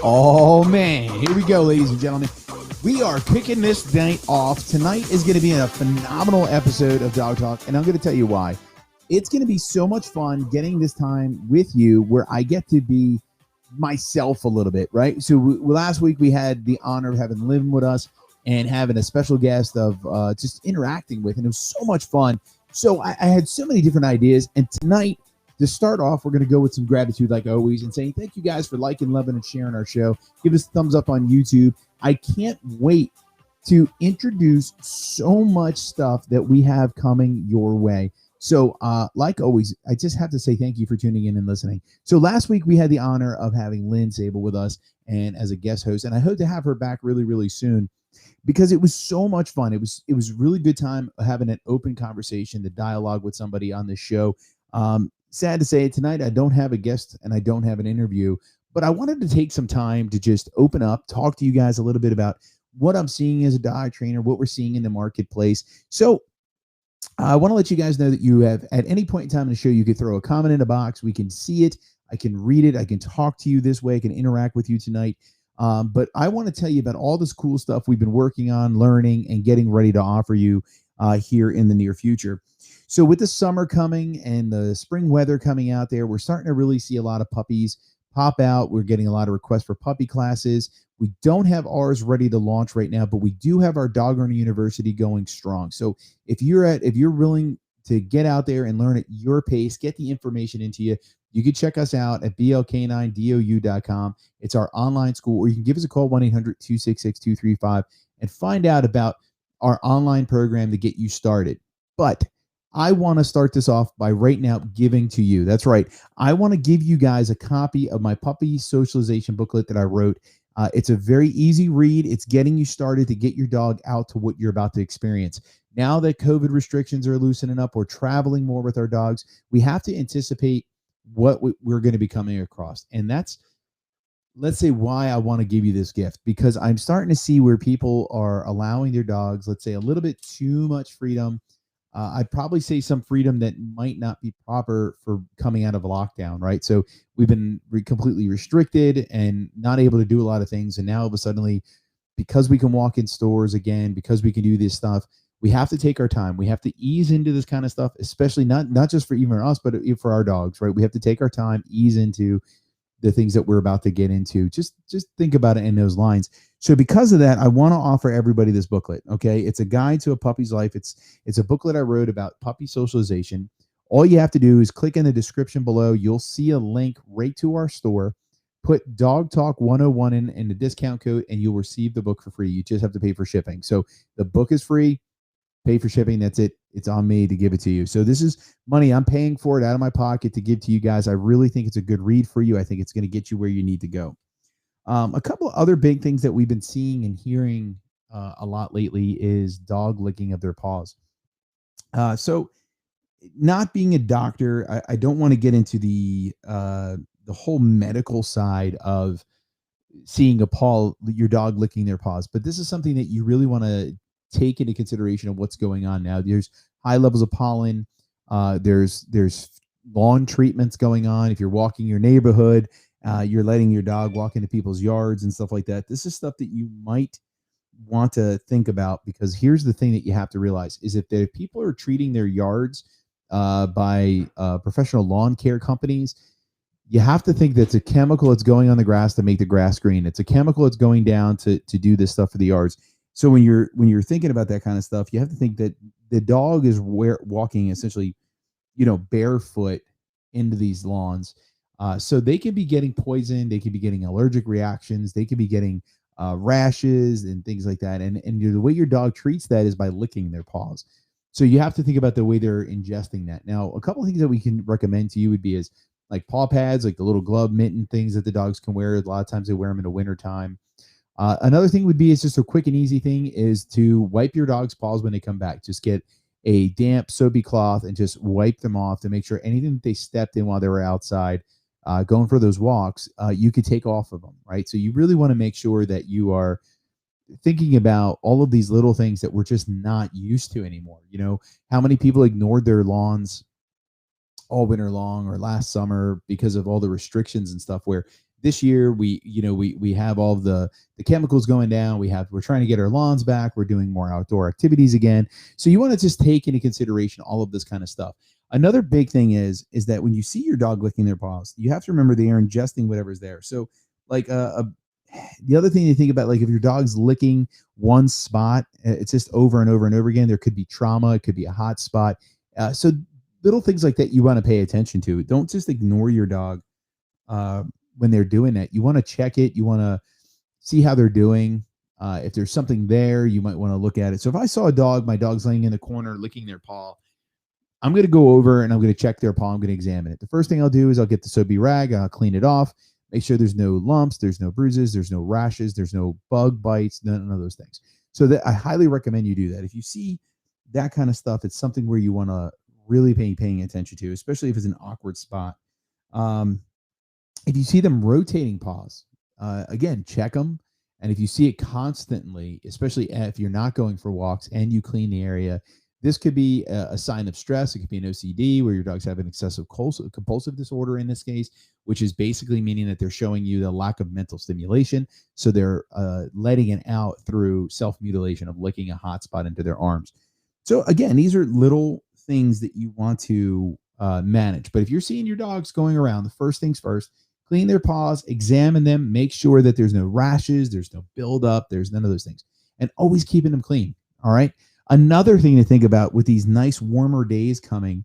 Oh, man. Here we go, ladies and gentlemen. We are kicking this night off. Tonight is going to be a phenomenal episode of Dog Talk, and I'm going to tell you why. It's going to be so much fun getting this time with you where I get to be myself a little bit, right? So last week we had the honor of having Lynn with us and having a special guest of just interacting with, and it was so much fun. So I had so many different ideas, and tonight, to start off, we're going to go with some gratitude like always and saying thank you guys for liking, loving, and sharing our show. Give us a thumbs up on YouTube. I can't wait to introduce so much stuff that we have coming your way. So like always, I just have to say thank you for tuning in and listening. So last week, we had the honor of having Lynn Sable with us and as a guest host, and I hope to have her back really, really soon because it was so much fun. It was really good time having an open conversation, the dialogue with somebody on the show. Sad to say tonight, I don't have a guest and I don't have an interview, but I wanted to take some time to just open up, talk to you guys a little bit about what I'm seeing as a dog trainer, what we're seeing in the marketplace. So I want to let you guys know that you have, at any point in time in the show, you could throw a comment in a box. We can see it. I can read it. I can talk to you this way. I can interact with you tonight. But I want to tell you about all this cool stuff we've been working on, learning, and getting ready to offer you here in the near future. So with the summer coming and the spring weather coming out there, we're starting to really see a lot of puppies pop out. We're getting a lot of requests for puppy classes. We don't have ours ready to launch right now, but we do have our Dog Owner University going strong. So if you're willing to get out there and learn at your pace, get the information into you, you can check us out at blk9dou.com. It's our online school, or you can give us a call, 1-800-266-235, and find out about our online program to get you started. But I want to start this off by right now giving to you. That's right. I want to give you guys a copy of my puppy socialization booklet that I wrote. It's a very easy read. It's getting you started to get your dog out to what you're about to experience. Now that COVID restrictions are loosening up, we're traveling more with our dogs. We have to anticipate what we're going to be coming across. And that's, let's say, why I want to give you this gift, because I'm starting to see where people are allowing their dogs, let's say, a little bit too much freedom. I'd probably say some freedom that might not be proper for coming out of a lockdown, right? So we've been completely restricted and not able to do a lot of things. And now all of a sudden, because we can walk in stores again, because we can do this stuff, we have to take our time. We have to ease into this kind of stuff, especially not just for even us, but for our dogs, right? We have to take our time, ease into the things that we're about to get into. Just think about it in those lines. So because of that, I want to offer everybody this booklet. Okay. It's a guide to a puppy's life. It's a booklet I wrote about puppy socialization. All you have to do is click in the description below. You'll see a link right to our store. Put Dog Talk 101 in the discount code, and you'll receive the book for free. You just have to pay for shipping. So the book is free. Pay for shipping. That's it. It's on me to give it to you. So this is money I'm paying for it out of my pocket to give to you guys. I really think it's a good read for you. I think it's going to get you where you need to go. A couple of other big things that we've been seeing and hearing a lot lately is dog licking of their paws. So not being a doctor, I don't want to get into the whole medical side of seeing your dog licking their paws, but this is something that you really want to take into consideration of what's going on now. There's high levels of pollen. There's lawn treatments going on. If you're walking your neighborhood, you're letting your dog walk into people's yards and stuff like that. This is stuff that you might want to think about, because here's the thing that you have to realize is if people are treating their yards by professional lawn care companies, you have to think that it's a chemical that's going on the grass to make the grass green. It's a chemical that's going down to do this stuff for the yards. So when you're thinking about that kind of stuff, you have to think that the dog is walking essentially, barefoot into these lawns. So they could be getting poisoned. They could be getting allergic reactions. They could be getting rashes and things like that. And the way your dog treats that is by licking their paws. So you have to think about the way they're ingesting that. Now, a couple of things that we can recommend to you would be is like paw pads, like the little glove mitten things that the dogs can wear. A lot of times they wear them in the wintertime. Another thing would be, it's just a quick and easy thing, is to wipe your dog's paws when they come back. Just get a damp soapy cloth and just wipe them off to make sure anything that they stepped in while they were outside going for those walks, you could take off of them, right? So you really want to make sure that you are thinking about all of these little things that we're just not used to anymore. How many people ignored their lawns all winter long or last summer because of all the restrictions and stuff, where this year we have all of the chemicals going down. We're trying to get our lawns back. We're doing more outdoor activities again. So you want to just take into consideration all of this kind of stuff. Another big thing is that when you see your dog licking their paws, you have to remember they are ingesting whatever's there. So like the other thing to think about, like if your dog's licking one spot, it's just over and over and over again. There could be trauma. It could be a hot spot. So little things like that you want to pay attention to. Don't just ignore your dog uh, when they're doing that. You want to check it. You want to see how they're doing. If there's something there, you might want to look at it. So if I saw a dog, my dog's laying in the corner licking their paw, I'm going to go over and I'm going to check their paw. I'm going to examine it. The first thing I'll do is I'll get the Sobe rag. I'll clean it off. Make sure there's no lumps, there's no bruises, there's no rashes, there's no bug bites, none of those things. So that I highly recommend you do that. If you see that kind of stuff, it's something where you want to really paying attention to, especially if it's an awkward spot. Um, if you see them rotating paws, again, check them. And if you see it constantly, especially if you're not going for walks and you clean the area, this could be a sign of stress. It could be an OCD where your dog's having excessive compulsive disorder in this case, which is basically meaning that they're showing you the lack of mental stimulation. So they're letting it out through self-mutilation of licking a hot spot into their arms. So again, these are little things that you want to manage. But if you're seeing your dogs going around, the first things first, clean their paws, examine them, make sure that there's no rashes, there's no buildup, there's none of those things, and always keeping them clean. All right. Another thing to think about with these nice warmer days coming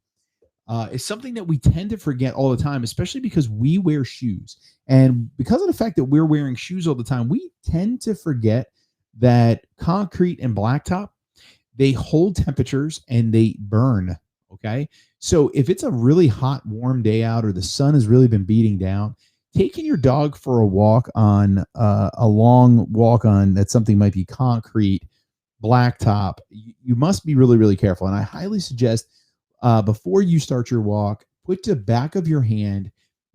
is something that we tend to forget all the time, especially because we wear shoes. And because of the fact that we're wearing shoes all the time, we tend to forget that concrete and blacktop, they hold temperatures and they burn. Okay. So if it's a really hot, warm day out or the sun has really been beating down, taking your dog for a walk on a long walk on that something might be concrete, blacktop, you must be really, really careful. And I highly suggest before you start your walk, put the back of your hand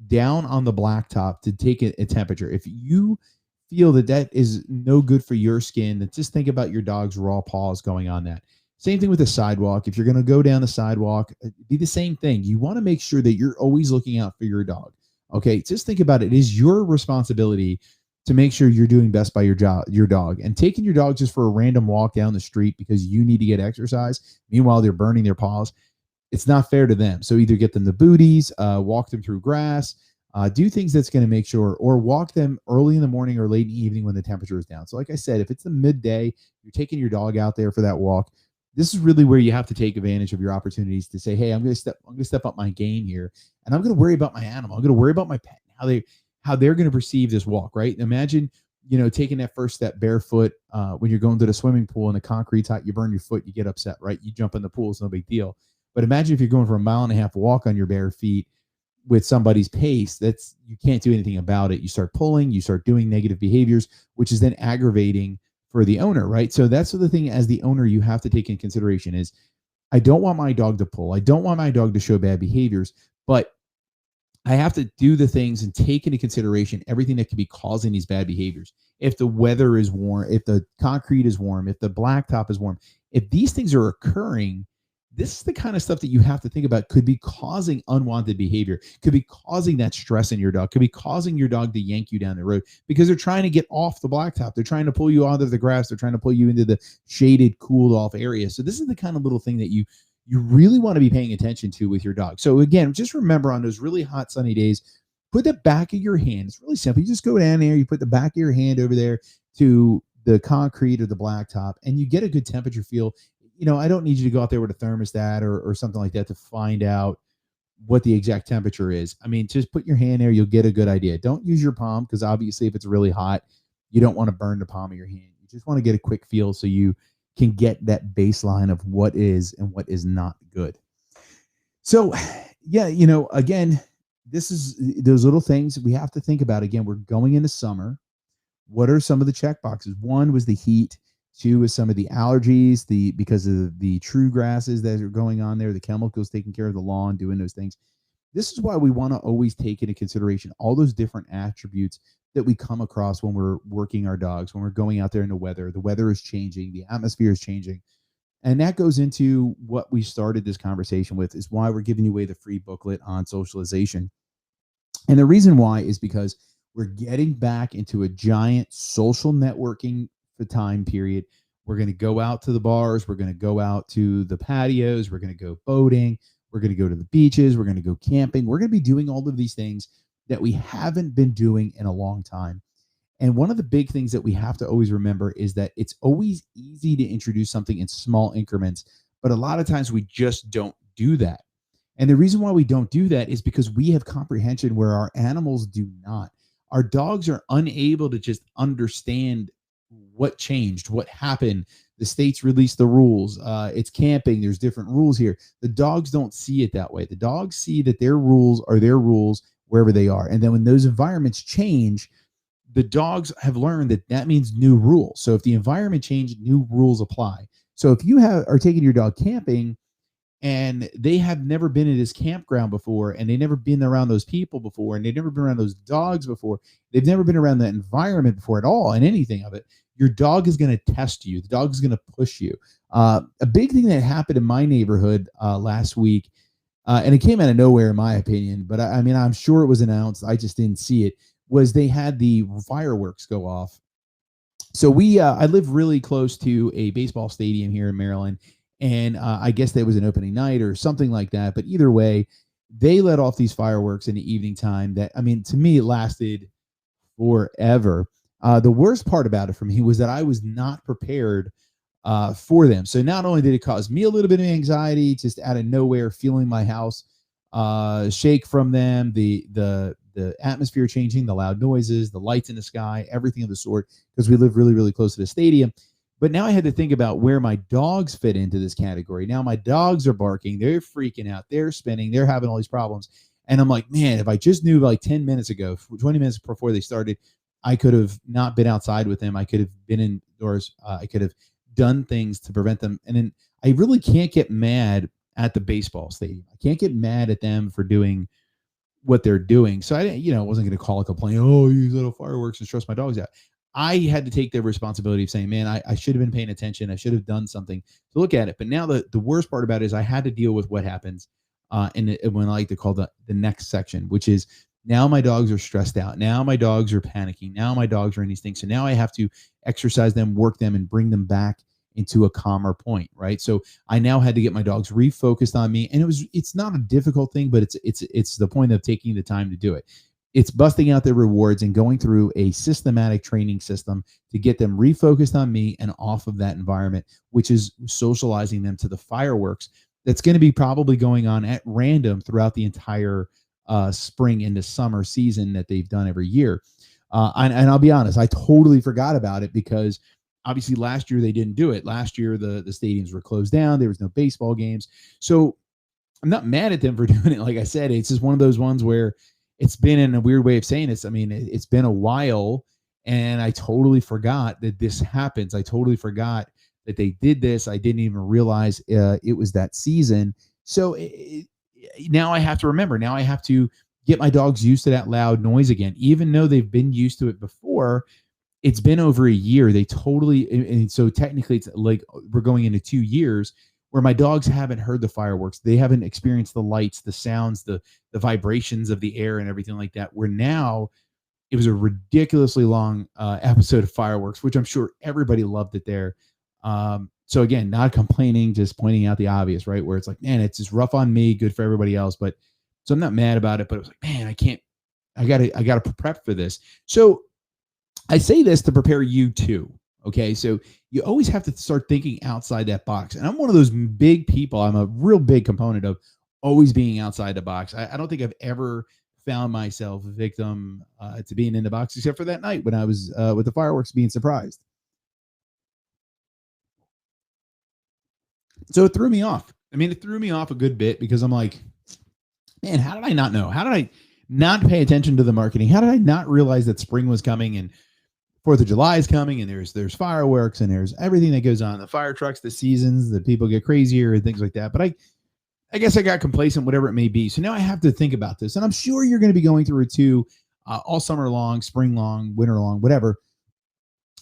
down on the blacktop to take a temperature. If you feel that that is no good for your skin, then just think about your dog's raw paws going on that. Same thing with the sidewalk. If you're going to go down the sidewalk, be the same thing. You want to make sure that you're always looking out for your dog. Okay, just think about it. It is your responsibility to make sure you're doing best by your dog, and taking your dog just for a random walk down the street because you need to get exercise. Meanwhile, they're burning their paws. It's not fair to them. So either get them the booties, walk them through grass, do things that's going to make sure, or walk them early in the morning or late in the evening when the temperature is down. So like I said, if it's the midday, you're taking your dog out there for that walk, this is really where you have to take advantage of your opportunities to say, hey, I'm going to step up my game here, and I'm going to worry about my animal. I'm going to worry about my pet, how they're going to perceive this walk, right? Imagine, taking that first step barefoot when you're going to the swimming pool and the concrete's hot, you burn your foot, you get upset, right? You jump in the pool, it's no big deal. But imagine if you're going for a 1.5 mile walk on your bare feet with somebody's pace, you can't do anything about it. You start pulling, you start doing negative behaviors, which is then aggravating for the owner, right? So that's the thing as the owner you have to take in consideration is, I don't want my dog to pull. I don't want my dog to show bad behaviors, but I have to do the things and take into consideration everything that could be causing these bad behaviors. If the weather is warm, if the concrete is warm, if the blacktop is warm, if these things are occurring, this is the kind of stuff that you have to think about could be causing unwanted behavior, could be causing that stress in your dog, could be causing your dog to yank you down the road because they're trying to get off the blacktop. They're trying to pull you out of the grass. They're trying to pull you into the shaded, cooled off area. So this is the kind of little thing that you really want to be paying attention to with your dog. So again, just remember on those really hot, sunny days, put the back of your hand. It's really simple. You just go down there, you put the back of your hand over there to the concrete or the blacktop, and you get a good temperature feel. I don't need you to go out there with a thermostat or something like that to find out what the exact temperature is. I mean, just put your hand there. You'll get a good idea. Don't use your palm because obviously if it's really hot, you don't want to burn the palm of your hand. You just want to get a quick feel so you can get that baseline of what is and what is not good. So, yeah, again, this is those little things we have to think about. Again, we're going into summer. What are some of the check boxes? One was the heat. Two is some of the allergies, because of the true grasses that are going on there, the chemicals taking care of the lawn, doing those things. This is why we want to always take into consideration all those different attributes that we come across when we're working our dogs, when we're going out there in the weather. The weather is changing, the atmosphere is changing. And that goes into what we started this conversation with, is why we're giving you away the free booklet on socialization. And the reason why is because we're getting back into a giant social networking time period. We're going to go out to the bars. We're going to go out to the patios. We're going to go boating. We're going to go to the beaches. We're going to go camping. We're going to be doing all of these things that we haven't been doing in a long time. And one of the big things that we have to always remember is that it's always easy to introduce something in small increments, but a lot of times we just don't do that. And the reason why we don't do that is because we have comprehension where our animals do not. Our dogs are unable to just understand what changed, what happened. The states released the rules. It's camping. There's different rules here. The dogs don't see it that way. The dogs see that their rules are their rules wherever they are. And then when those environments change, the dogs have learned that that means new rules. So if the environment changed, new rules apply. So if you are taking your dog camping and they have never been at this campground before, and they've never been around those people before, and they've never been around those dogs before, they've never been around that environment before at all, and anything of it, your dog is going to test you. The dog is going to push you. A big thing that happened in my neighborhood last week, and it came out of nowhere in my opinion, but I mean, I'm sure it was announced, I just didn't see it, was they had the fireworks go off. So I live really close to a baseball stadium here in Maryland, and I guess that was an opening night or something like that. But either way, they let off these fireworks in the evening time that, I mean, to me, it lasted forever. The worst part about it for me was that I was not prepared for them. So not only did it cause me a little bit of anxiety, just out of nowhere, feeling my house shake from them, the atmosphere changing, the loud noises, the lights in the sky, everything of the sort, because we live really, really close to the stadium. But now I had to think about where my dogs fit into this category. Now my dogs are barking, they're freaking out, they're spinning, they're having all these problems. And I'm like, man, if I just knew like 10 minutes ago, 20 minutes before they started, I could have not been outside with them. I could have been indoors. I could have done things to prevent them. And then I really can't get mad at the baseball stadium. I can't get mad at them for doing what they're doing. So I wasn't going to call a complaint. Oh, you little fireworks and stress my dogs out. I had to take the responsibility of saying, man, I should have been paying attention. I should have done something to look at it. But now the worst part about it is I had to deal with what happens in when I like to call the next section, which is now my dogs are stressed out. Now my dogs are panicking. Now my dogs are in these things. So now I have to exercise them, work them, and bring them back into a calmer point, right? So I now had to get my dogs refocused on me, and it's not a difficult thing, but it's the point of taking the time to do it. It's busting out their rewards and going through a systematic training system to get them refocused on me and off of that environment, which is socializing them to the fireworks that's going to be probably going on at random throughout the entire spring into summer season that they've done every year. And I'll be honest, I totally forgot about it because obviously last year they didn't do it. Last year the stadiums were closed down. There was no baseball games. So I'm not mad at them for doing it. Like I said, it's just one of those ones where it's been, in a weird way of saying this, I mean, it's been a while, and I totally forgot that this happens. I totally forgot that they did this. I didn't even realize it was that season. So now I have to remember. Now I have to get my dogs used to that loud noise again, even though they've been used to it before. It's been over a year. They totally, and so technically it's like we're going into 2 years where my dogs haven't heard the fireworks. They haven't experienced the lights, the sounds, the vibrations of the air and everything like that. Where now it was a ridiculously long episode of fireworks, which I'm sure everybody loved it there. So again, not complaining, just pointing out the obvious, right? Where it's like, man, it's just rough on me, good for everybody else. But so I'm not mad about it, but it was like, man, I gotta prep for this. So I say this to prepare you too. Okay. So you always have to start thinking outside that box. And I'm one of those big people. I'm a real big component of always being outside the box. I don't think I've ever found myself a victim to being in the box, except for that night when I was with the fireworks being surprised. So it threw me off. I mean, it threw me off a good bit because I'm like, man, how did I not know? How did I not pay attention to the marketing? How did I not realize that spring was coming and 4th of July is coming and there's fireworks and there's everything that goes on, the fire trucks, the seasons, the people get crazier and things like that. But I guess I got complacent, whatever it may be. So now I have to think about this, and I'm sure you're going to be going through it too, all summer long, spring long, winter long, whatever.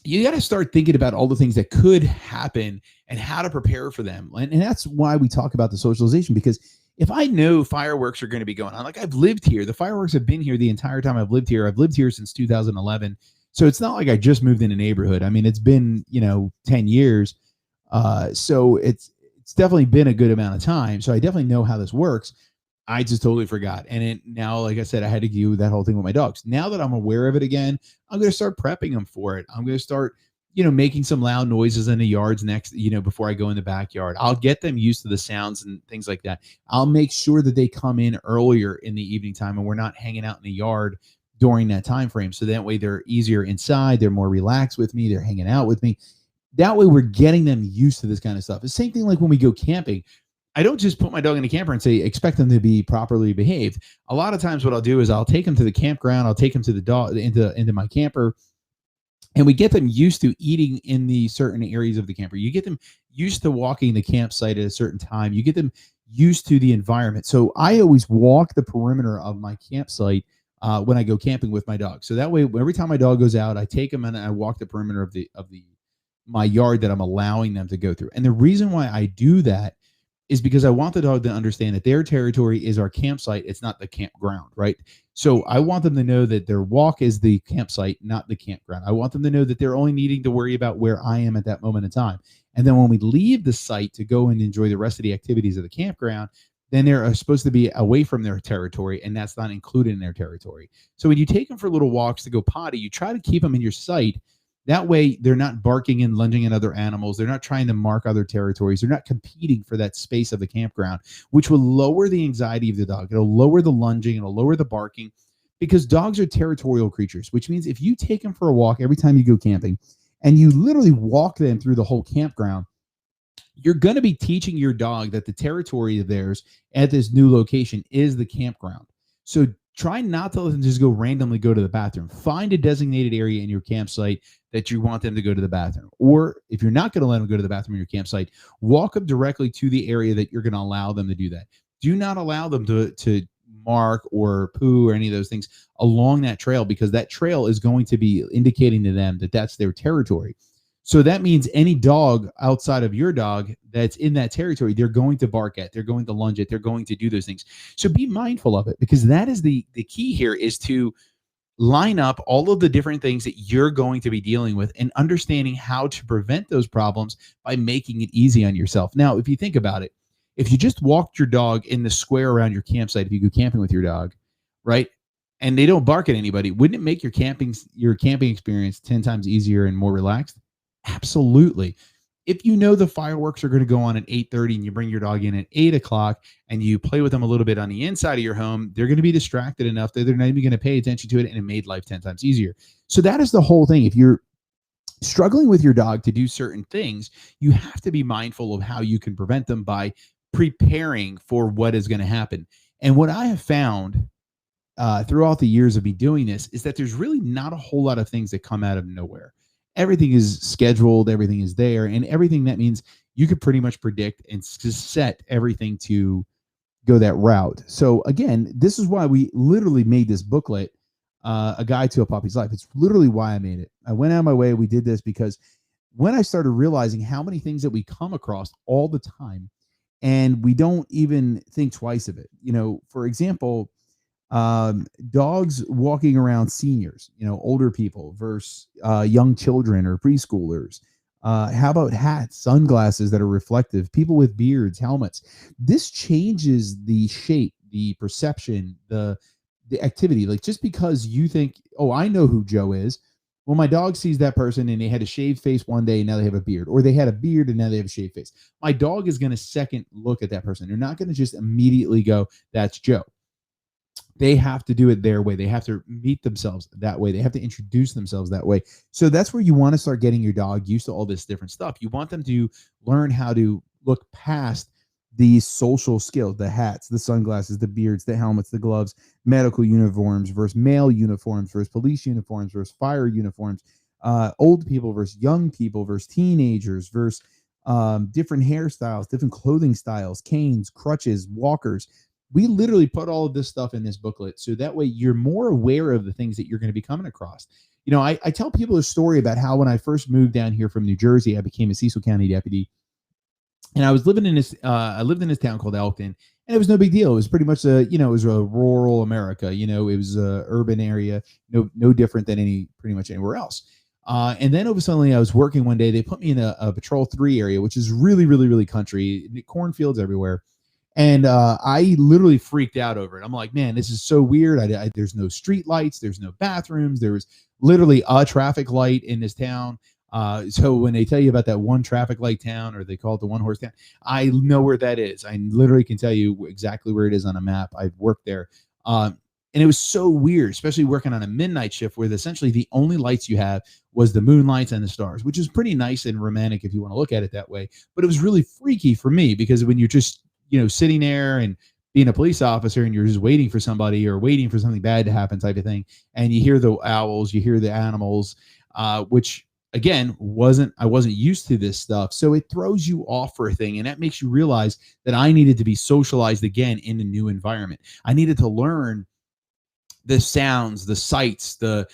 you got to start thinking about all the things that could happen and how to prepare for them. And that's why we talk about the socialization, because if I know fireworks are going to be going on, like I've lived here, the fireworks have been here the entire time I've lived here. I've lived here since 2011. So it's not like I just moved in a neighborhood. I mean, it's been, 10 years. So it's definitely been a good amount of time. So I definitely know how this works. I just totally forgot. And now, like I said, I had to do that whole thing with my dogs. Now that I'm aware of it again, I'm going to start prepping them for it. I'm going to start, making some loud noises in the yards next, before I go in the backyard. I'll get them used to the sounds and things like that. I'll make sure that they come in earlier in the evening time and we're not hanging out in the yard during that time frame. So that way they're easier inside. They're more relaxed with me. They're hanging out with me. That way we're getting them used to this kind of stuff. The same thing like when we go camping. I don't just put my dog in a camper and say, expect them to be properly behaved. A lot of times what I'll do is I'll take them to the campground. I'll take them to the dog into my camper, and we get them used to eating in the certain areas of the camper. You get them used to walking the campsite at a certain time. You get them used to the environment. So I always walk the perimeter of my campsite when I go camping with my dog. So that way, every time my dog goes out, I take him and I walk the perimeter of my yard that I'm allowing them to go through. And the reason why I do that is because I want the dog to understand that their territory is our campsite. It's not the campground, right? So I want them to know that their walk is the campsite, not the campground. I want them to know that they're only needing to worry about where I am at that moment in time. And then when we leave the site to go and enjoy the rest of the activities of the campground, then they're supposed to be away from their territory, and that's not included in their territory. So when you take them for little walks to go potty, you try to keep them in your sight. That way, they're not barking and lunging at other animals. They're not trying to mark other territories. They're not competing for that space of the campground, which will lower the anxiety of the dog. It'll lower the lunging. It'll lower the barking, because dogs are territorial creatures, which means if you take them for a walk every time you go camping and you literally walk them through the whole campground, you're going to be teaching your dog that the territory of theirs at this new location is the campground. So try not to let them just go randomly go to the bathroom. Find a designated area in your campsite that you want them to go to the bathroom. Or if you're not going to let them go to the bathroom in your campsite, walk them directly to the area that you're going to allow them to do that. Do not allow them to mark or poo or any of those things along that trail, because that trail is going to be indicating to them that that's their territory. So that means any dog outside of your dog that's in that territory, they're going to bark at, they're going to lunge at, they're going to do those things. So be mindful of it, because that is the key here, is to line up all of the different things that you're going to be dealing with and understanding how to prevent those problems by making it easy on yourself. Now, if you think about it, if you just walked your dog in the square around your campsite, if you go camping with your dog, right, and they don't bark at anybody, wouldn't it make your camping experience 10 times easier and more relaxed? Absolutely. If you know the fireworks are going to go on at 8:30 and you bring your dog in at 8 o'clock and you play with them a little bit on the inside of your home, they're going to be distracted enough that they're not even going to pay attention to it, and it made life 10 times easier. So that is the whole thing. If you're struggling with your dog to do certain things, you have to be mindful of how you can prevent them by preparing for what is going to happen. And what I have found throughout the years of me doing this is that there's really not a whole lot of things that come out of nowhere. Everything is scheduled, everything is there, and everything, that means you could pretty much predict and set everything to go that route. So again, this is why we literally made this booklet, A Guide to a Puppy's Life. It's literally why I made it. I went out of my way. We did this because when I started realizing how many things that we come across all the time and we don't even think twice of it. For example, dogs walking around seniors, older people versus young children or preschoolers. How about hats, sunglasses that are reflective, people with beards, helmets? This changes the shape, the perception, the activity. Like, just because you think, oh, I know who Joe is. Well, my dog sees that person and they had a shaved face one day and now they have a beard, or they had a beard and now they have a shaved face. My dog is going to second look at that person. They're not going to just immediately go, that's Joe. They have to do it their way. They have to meet themselves that way. They have to introduce themselves that way. So that's where you want to start getting your dog used to all this different stuff. You want them to learn how to look past these social skills, the hats, the sunglasses, the beards, the helmets, the gloves, medical uniforms versus male uniforms versus police uniforms versus fire uniforms, old people versus young people versus teenagers versus different hairstyles, different clothing styles, canes, crutches, walkers. We literally put all of this stuff in this booklet so that way you're more aware of the things that you're going to be coming across. I tell people a story about how when I first moved down here from New Jersey, I became a Cecil County deputy, and I was living in this. I lived in this town called Elkton, and it was no big deal. It was pretty much it was a rural America. It was a urban area, no different than pretty much anywhere else. And then over suddenly, I was working one day. They put me in a Patrol 3 area, which is really, really, really country, cornfields everywhere. And I literally freaked out over it. I'm like, man, this is so weird. There's no street lights. There's no bathrooms. There was literally a traffic light in this town. So when they tell you about that one traffic light town, or they call it the one horse town, I know where that is. I literally can tell you exactly where it is on a map. I've worked there. And it was so weird, especially working on a midnight shift where essentially the only lights you have was the moonlights and the stars, which is pretty nice and romantic if you want to look at it that way. But it was really freaky for me because when you're just sitting there and being a police officer and you're just waiting for somebody or waiting for something bad to happen type of thing. And you hear the owls, you hear the animals, which again, I wasn't used to this stuff. So it throws you off for a thing. And that makes you realize that I needed to be socialized again in a new environment. I needed to learn the sounds, the sights, the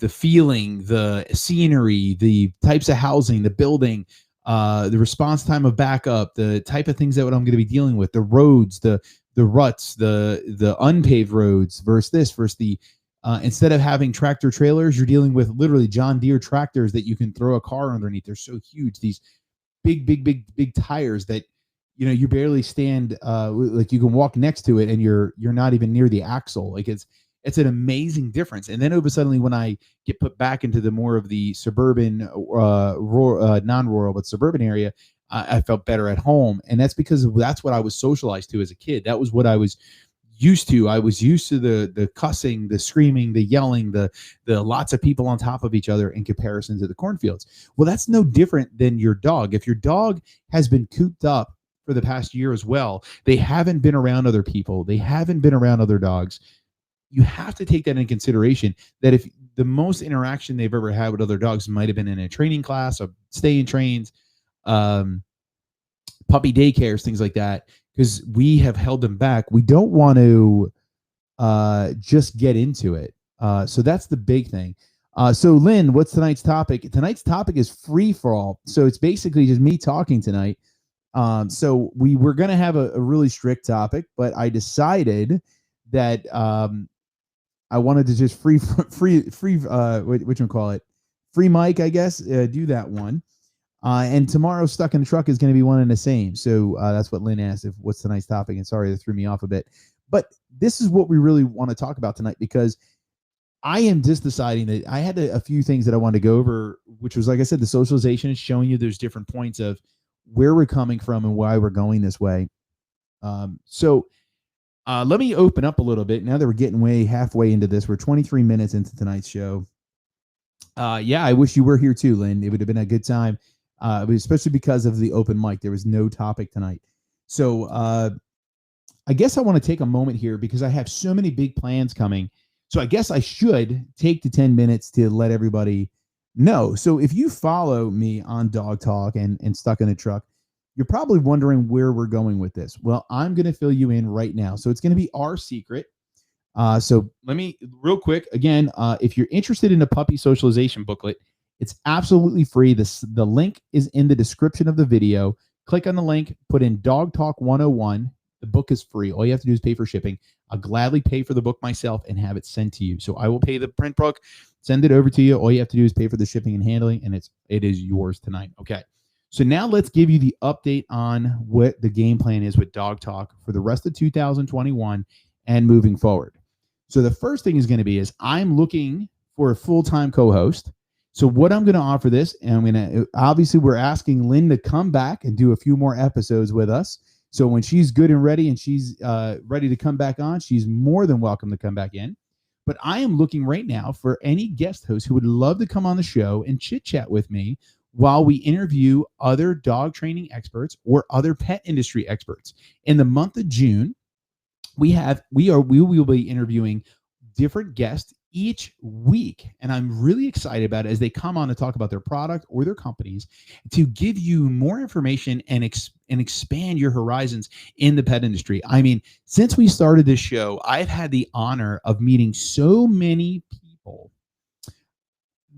feeling, the scenery, the types of housing, the building, the response time of backup, the type of things that I'm going to be dealing with, the roads, the ruts, the unpaved roads versus the instead of having tractor trailers, you're dealing with literally John Deere tractors that you can throw a car underneath. They're so huge, these big tires that you barely stand, like you can walk next to it and you're not even near the axle. Like it's an amazing difference. And then over suddenly when I get put back into the more of the suburban, non-rural, but suburban area, I felt better at home. And that's because that's what I was socialized to as a kid. That was what I was used to. I was used to the cussing, the screaming, the yelling, the lots of people on top of each other in comparison to the cornfields. Well, that's no different than your dog. If your dog has been cooped up for the past year as well, they haven't been around other people, they haven't been around other dogs. You have to take that into consideration, that if the most interaction they've ever had with other dogs might have been in a training class, or stay in trains, puppy daycares, things like that, because we have held them back. We don't want to just get into it. So that's the big thing. So Lynn, what's tonight's topic? Tonight's topic is free for all. So it's basically just me talking tonight. So we were going to have a really strict topic, but I decided that I wanted to just free mic, I guess, do that one. And tomorrow, Stuck in the Truck is going to be one and the same. So that's what Lynn asked, what's tonight's topic. And sorry, that threw me off a bit. But this is what we really want to talk about tonight, because I am just deciding that I had a few things that I wanted to go over, which was, like I said, the socialization is showing you there's different points of where we're coming from and why we're going this way. So let me open up a little bit now that we're getting halfway into this. We're 23 minutes into tonight's show. Yeah, I wish you were here too, Lynn. It would have been a good time, especially because of the open mic. There was no topic tonight. So I guess I want to take a moment here because I have so many big plans coming. So I guess I should take the 10 minutes to let everybody know. So if you follow me on Dog Talk and Stuck in the Truck, you're probably wondering where we're going with this. Well, I'm going to fill you in right now. So it's going to be our secret. So let me real quick again. If you're interested in a puppy socialization booklet, it's absolutely free. The link is in the description of the video. Click on the link, put in Dog Talk 101. The book is free. All you have to do is pay for shipping. I'll gladly pay for the book myself and have it sent to you. So I will pay the print book, send it over to you. All you have to do is pay for the shipping and handling, and it is yours tonight. Okay. So now let's give you the update on what the game plan is with Dog Talk for the rest of 2021 and moving forward. So the first thing is going to be is I'm looking for a full-time co-host. So what I'm going to offer this, and obviously we're asking Lynn to come back and do a few more episodes with us. So when she's good and ready and she's ready to come back on, she's more than welcome to come back in. But I am looking right now for any guest host who would love to come on the show and chit chat with me while we interview other dog training experts or other pet industry experts. In the month of June, we will be interviewing different guests each week. And I'm really excited about it as they come on to talk about their product or their companies to give you more information and expand your horizons in the pet industry. I mean, since we started this show, I've had the honor of meeting so many people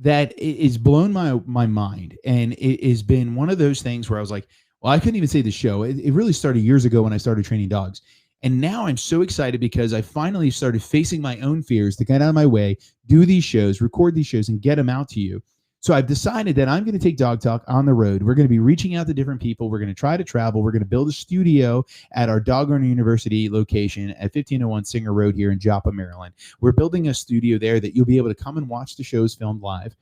that it has blown my mind. And it has been one of those things where I was like, well, I couldn't even say the show. It really started years ago when I started training dogs. And now I'm so excited because I finally started facing my own fears to get out of my way, do these shows, record these shows, and get them out to you. So I've decided that I'm going to take Dog Talk on the road. We're going to be reaching out to different people. We're going to try to travel. We're going to build a studio at our Dog Owner University location at 1501 Singer Road here in Joppa, Maryland. We're building a studio there that you'll be able to come and watch the shows filmed live.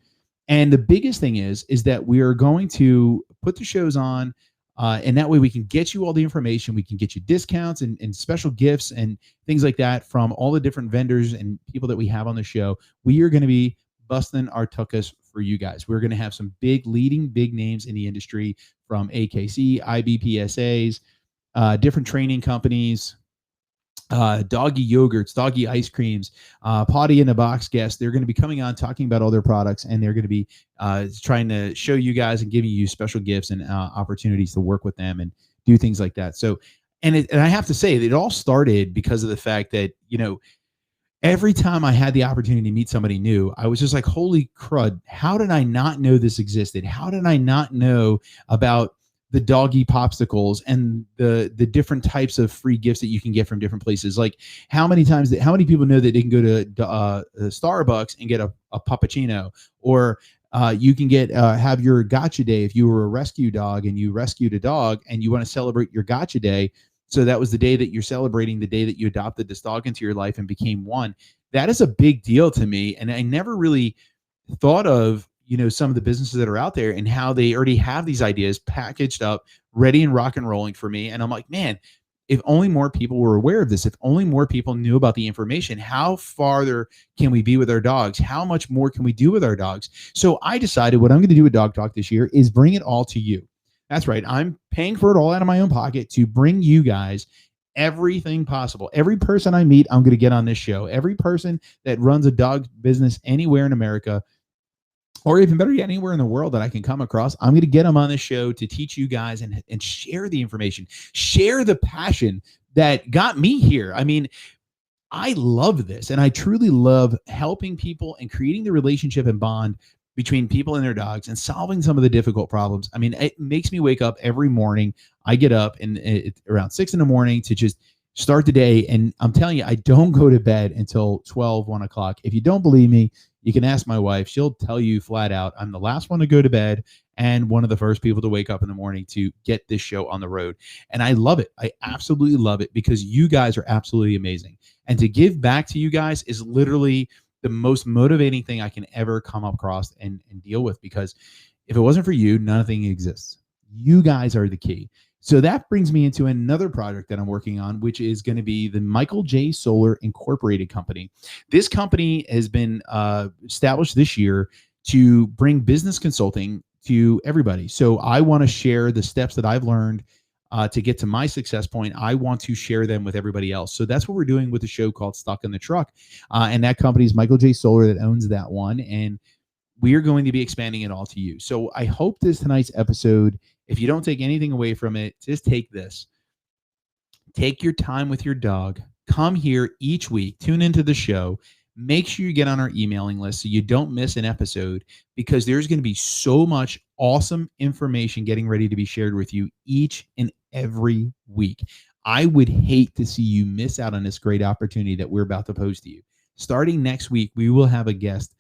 And the biggest thing is that we are going to put the shows on, and that way we can get you all the information. We can get you discounts and special gifts and things like that from all the different vendors and people that we have on the show. We are going to be busting our tuchus for you guys. We're going to have some leading big names in the industry from AKC, IBPSAs, different training companies, doggy yogurts, doggy ice creams, potty in the box guests. They're going to be coming on talking about all their products, and they're going to be trying to show you guys and giving you special gifts and opportunities to work with them and do things like that. So, and I have to say, it all started because of the fact that, every time I had the opportunity to meet somebody new, I was just like, holy crud, how did I not know this existed? How did I not know about the doggy popsicles and the different types of free gifts that you can get from different places? Like, how many people know that they can go to Starbucks and get a puppuccino, or you can get have your gotcha day if you were a rescue dog and you rescued a dog and you want to celebrate your gotcha day. So that was the day that you're celebrating, the day that you adopted this dog into your life and became one. That is a big deal to me. And I never really thought of, some of the businesses that are out there and how they already have these ideas packaged up, ready and rock and rolling for me. And I'm like, man, if only more people were aware of this, if only more people knew about the information, how farther can we be with our dogs? How much more can we do with our dogs? So I decided what I'm going to do with Dog Talk this year is bring it all to you. That's right. I'm paying for it all out of my own pocket to bring you guys everything possible. Every person I meet, I'm going to get on this show. Every person that runs a dog business anywhere in America, or even better yet, anywhere in the world that I can come across, I'm going to get them on this show to teach you guys and share the information, share the passion that got me here. I mean, I love this, and I truly love helping people and creating the relationship and bond between people and their dogs and solving some of the difficult problems. I mean, it makes me wake up every morning. I get up around 6 a.m. to just start the day. And I'm telling you, I don't go to bed until 12, 1 o'clock. If you don't believe me, you can ask my wife. She'll tell you flat out, I'm the last one to go to bed and one of the first people to wake up in the morning to get this show on the road. And I love it. I absolutely love it because you guys are absolutely amazing. And to give back to you guys is literally the most motivating thing I can ever come across and deal with, because if it wasn't for you, nothing exists. You guys are the key. So that brings me into another project that I'm working on, which is going to be the Michael J. Solar Incorporated Company. This company has been established this year to bring business consulting to everybody. So I want to share the steps that I've learned to get to my success point. I want to share them with everybody else. So that's what we're doing with the show called Stuck in the Truck. And that company is Michael J. Solar that owns that one. And we are going to be expanding it all to you. So I hope tonight's episode, if you don't take anything away from it, just take this. Take your time with your dog. Come here each week. Tune into the show. Make sure you get on our emailing list so you don't miss an episode, because there's going to be so much awesome information getting ready to be shared with you each and every week. I would hate to see you miss out on this great opportunity that we're about to pose to you. Starting next week, we will have a guest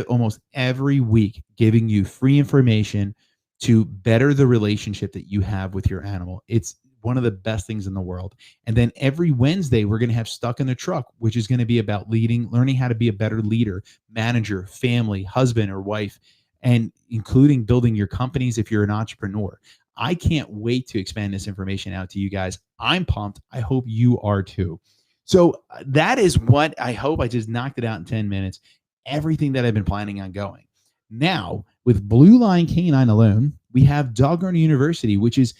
almost every week giving you free information to better the relationship that you have with your animal. It's one of the best things in the world. And then every Wednesday, we're going to have Stuck in the Truck, which is going to be about learning how to be a better leader, manager, family, husband or wife, and including building your companies if you're an entrepreneur. I can't wait to expand this information out to you guys. I'm pumped. I hope you are too. So that is what I hope. I just knocked it out in 10 minutes. Everything that I've been planning on going. Now, with Blue Line Canine alone, we have Dog Owner University, which is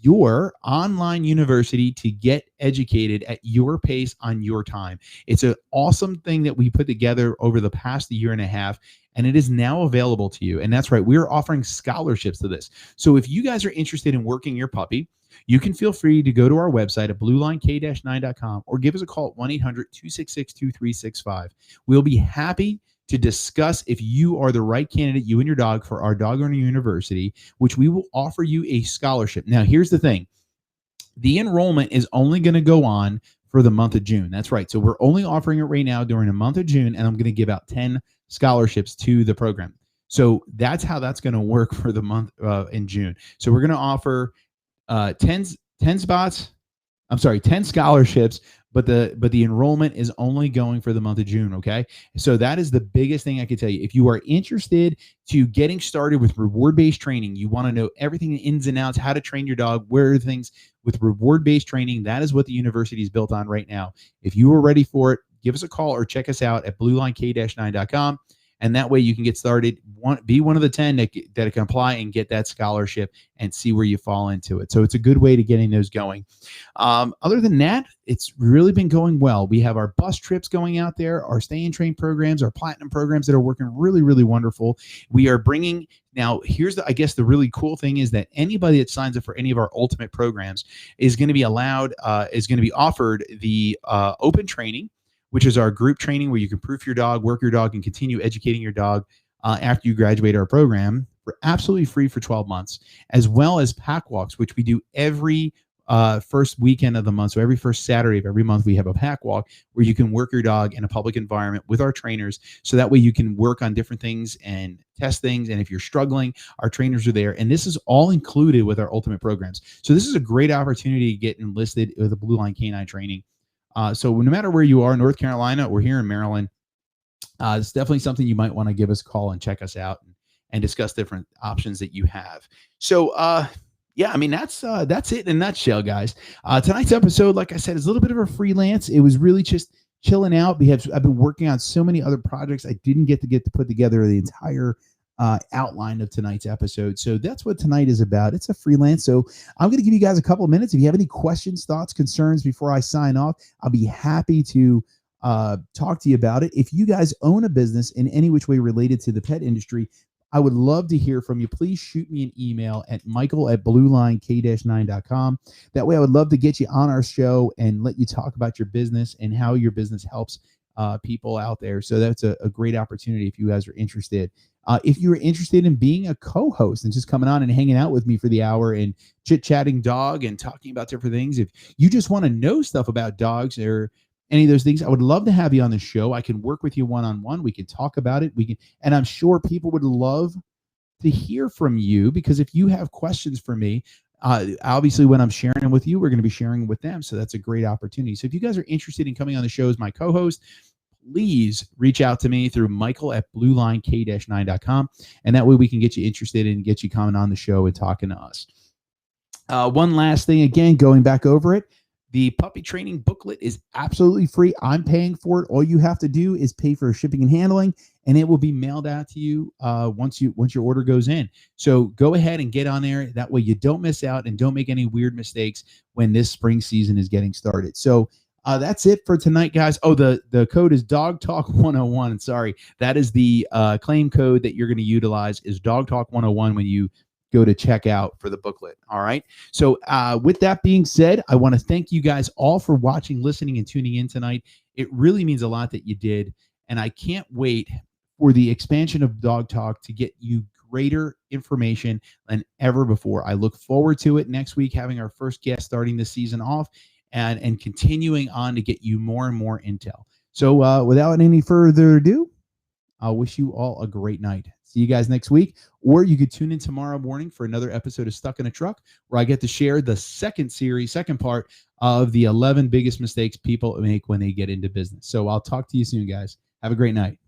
your online university to get educated at your pace on your time. It's an awesome thing that we put together over the past year and a half, and it is now available to you. And that's right, we're offering scholarships to this. So if you guys are interested in working your puppy, you can feel free to go to our website at bluelinek-9.com or give us a call at 1-800-266-2365. We'll be happy to discuss if you are the right candidate, you and your dog, for our Dog Owner University, which we will offer you a scholarship. Now, here's the thing. The enrollment is only going to go on for the month of June. That's right. So we're only offering it right now during the month of June, and I'm going to give out 10 scholarships to the program. So that's how that's going to work for the month in June. So we're going to offer 10 scholarships, but the enrollment is only going for the month of June. Okay. So that is the biggest thing I can tell you. If you are interested to getting started with reward-based training, you want to know everything, the ins and outs, how to train your dog, where are things with reward-based training, that is what the university is built on right now. If you are ready for it, give us a call or check us out at bluelinek-9.com. And that way you can get started, be one of the 10 that can apply and get that scholarship and see where you fall into it. So it's a good way to getting those going. Other than that, it's really been going well. We have our bus trips going out there, our stay and train programs, our platinum programs that are working really, really wonderful. We are bringing, now here's I guess the really cool thing is that anybody that signs up for any of our ultimate programs is going to be offered the open training, which is our group training where you can proof your dog, work your dog, and continue educating your dog after you graduate our program for absolutely free for 12 months, as well as pack walks, which we do every first weekend of the month. So every first Saturday of every month, we have a pack walk where you can work your dog in a public environment with our trainers. So that way you can work on different things and test things. And if you're struggling, our trainers are there. And this is all included with our ultimate programs. So this is a great opportunity to get enlisted with the Blue Line Canine training. So no matter where you are, North Carolina or here in Maryland, it's definitely something you might want to give us a call and check us out and discuss different options that you have. So, yeah, I mean, that's it in a nutshell, guys. Tonight's episode, like I said, is a little bit of a freelance. It was really just chilling out. I've been working on so many other projects. I didn't get to put together the entire outline of tonight's episode. So that's what tonight is about. It's a freelance. So I'm going to give you guys a couple of minutes. If you have any questions, thoughts, concerns before I sign off, I'll be happy to talk to you about it. If you guys own a business in any which way related to the pet industry, I would love to hear from you. Please shoot me an email at michael@bluelinek-9.com. That way I would love to get you on our show and let you talk about your business and how your business helps people out there. So that's a great opportunity if you guys are interested. If you're interested in being a co-host and just coming on and hanging out with me for the hour and chit-chatting dog and talking about different things, if you just want to know stuff about dogs or any of those things, I would love to have you on the show. I can work with you one-on-one. We can talk about it. And I'm sure people would love to hear from you, because if you have questions for me, obviously when I'm sharing them with you, we're going to be sharing with them. So that's a great opportunity. So if you guys are interested in coming on the show as my co-host, please reach out to me through michael@bluelinek-9.com. And that way we can get you interested and get you coming on the show and talking to us. One last thing, again, going back over it, the puppy training booklet is absolutely free. I'm paying for it. All you have to do is pay for shipping and handling, and it will be mailed out to you once your order goes in. So go ahead and get on there. That way you don't miss out and don't make any weird mistakes when this spring season is getting started. So that's it for tonight, guys. Oh, the code is Dog Talk 101. Sorry, that is the claim code that you're going to utilize is Dog Talk 101 when you go to check out for the booklet. All right. So with that being said, I want to thank you guys all for watching, listening, and tuning in tonight. It really means a lot that you did. And I can't wait for the expansion of Dog Talk to get you greater information than ever before. I look forward to it next week, having our first guest starting the season off and continuing on to get you more and more intel. So without any further ado, I'll wish you all a great night. See you guys next week, or you could tune in tomorrow morning for another episode of Stuck in a Truck, where I get to share the second part of the 11 biggest mistakes people make when they get into business. So I'll talk to you soon, guys. Have a great night.